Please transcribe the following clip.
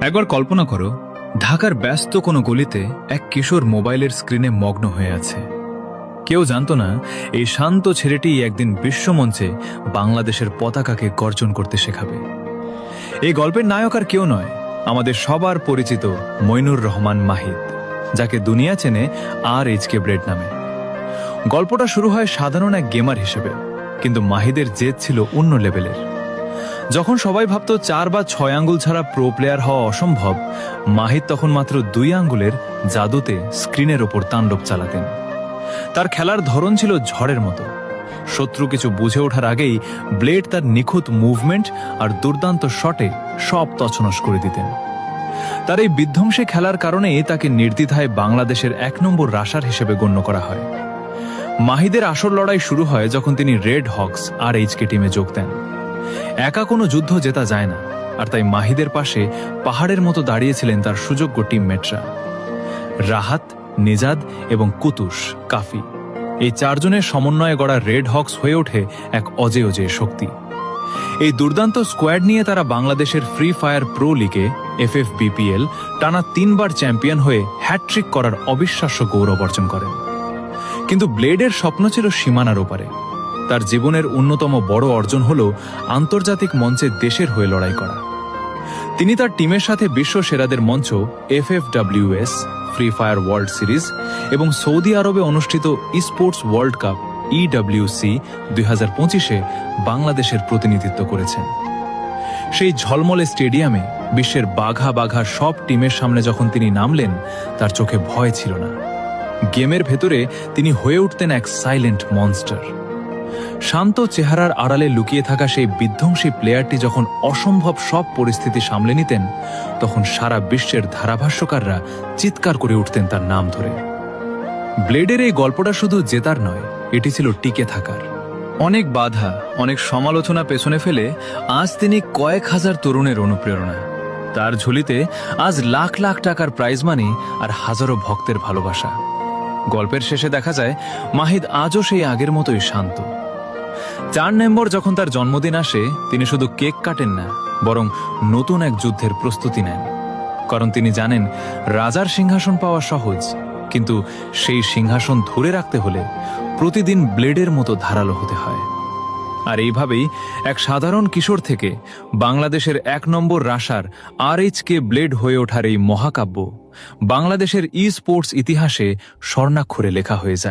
একবার কল্পনা করো, ঢাকার ব্যস্ত কোনো গলিতে এক কিশোর মোবাইলের স্ক্রিনে মগ্ন হয়ে আছে। কেউ জানত না এই শান্ত ছেলেটি একদিন বিশ্বমঞ্চে বাংলাদেশের পতাকাকে গর্জন করতে শেখাবে। এই গল্পের নায়ক আর কেউ নয়, আমাদের সবার পরিচিত মইনুর রহমান মাহিদ, যাকে দুনিয়া চেনে RHK ব্লেড নামে। গল্পটা শুরু হয় সাধারণ এক গেমার হিসেবে, কিন্তু মাহিদের জেদ ছিল অন্য লেভেলের। যখন সবাই ভাবত 4 বা 6 আঙ্গুল ছাড়া প্রো প্লেয়ার হওয়া অসম্ভব, মাহিদ তখন মাত্র 2 আঙ্গুলের জাদুতে স্ক্রিনের ওপর তাণ্ডব চালাতেন। তার খেলার ধরন ছিল ঝড়ের মতো। শত্রু কিছু বুঝে ওঠার আগেই ব্লেড তার নিখুঁত মুভমেন্ট আর দুর্দান্ত শটে সব তছনছ করে দিতেন। তার এই বিধ্বংসী খেলার কারণেই তাকে নির্দ্বিধায় বাংলাদেশের 1 নম্বর রাশার হিসেবে গণ্য করা হয়। মাহিদের আসল লড়াই শুরু হয় যখন তিনি রেড হকস RHK টিমে যোগ দেন। একা কোনো যুদ্ধ জেতা যায় না, আর তাই মাহিদের পাশে পাহাড়ের মতো দাঁড়িয়েছিলেন তার সুযোগ্য টিমমেটরা রাহাত, নিজাদ এবং কুতুস কাফি। এই 4 জনের সমন্বয়ে গড়া রেড হকস হয়ে ওঠে এক অজেয় শক্তি। এই দুর্দান্ত স্কোয়াড নিয়ে তারা বাংলাদেশের ফ্রি ফায়ার প্রো লিগে FFBPL টানা 3 বার চ্যাম্পিয়ন হয়ে হ্যাটট্রিক করার অবিশ্বাস্য গৌরব অর্জন করেন। কিন্তু ব্লেডের স্বপ্ন ছিল সীমানার ওপারে। তার জীবনের অন্যতম বড় অর্জন হল আন্তর্জাতিক মঞ্চে দেশের হয়ে লড়াই করা। তিনি তার টিমের সাথে বিশ্ব সেরাদের মঞ্চ FFWS, free fire world series এবং সৌদি আরবে অনুষ্ঠিত স্পোর্টস ওয়ার্ল্ড কাপ EWC 2025-এ বাংলাদেশের প্রতিনিধিত্ব করেছেন। সেই ঝলমলে স্টেডিয়ামে বিশ্বের বাঘা বাঘা সব টিমের সামনে যখন তিনি নামলেন, তার চোখে ভয় ছিল না। গেমের ভেতরে তিনি হয়ে উঠতেন এক সাইলেন্ট মনস্টার। শান্ত চেহারার আড়ালে লুকিয়ে থাকা সেই বিধ্বংসী প্লেয়ারটি যখন অসম্ভব সব পরিস্থিতি সামলে নিতেন, তখন সারা বিশ্বের ধারাভাষ্যকাররা চিৎকার করে উঠতেন তার নাম ধরে। ব্লেডের এই গল্পটা শুধু জেতার নয়, এটি ছিল টিকে থাকার। অনেক বাধা, অনেক সমালোচনা পেছনে ফেলে আজ তিনি কয়েক হাজার তরুণের অনুপ্রেরণা। তার ঝুলিতে আজ লাখ লাখ টাকার প্রাইজ মানি আর হাজারো ভক্তের ভালোবাসা। গল্পের শেষে দেখা যায় মাহিদ আজও সেই আগের মতোই শান্ত। 4 নভেম্বর যখন তার জন্মদিন আসে, তিনি শুধু কেক কাটেন না, বরং নতুন এক যুদ্ধের প্রস্তুতি নেন। কারণ তিনি জানেন রাজার সিংহাসন পাওয়া সহজ, কিন্তু সেই সিংহাসন ধরে রাখতে হলে প্রতিদিন ব্লেডের মতো ধারালো হতে হয়। আর এইভাবেই এক সাধারণ কিশোর থেকে বাংলাদেশের 1 নম্বর রাশার RHK ব্লেড হয়ে ওঠার এই মহাকাব্য বাংলাদেশের স্পোর্টস ইতিহাসে স্বর্ণাক্ষরে লেখা হয়ে যায়।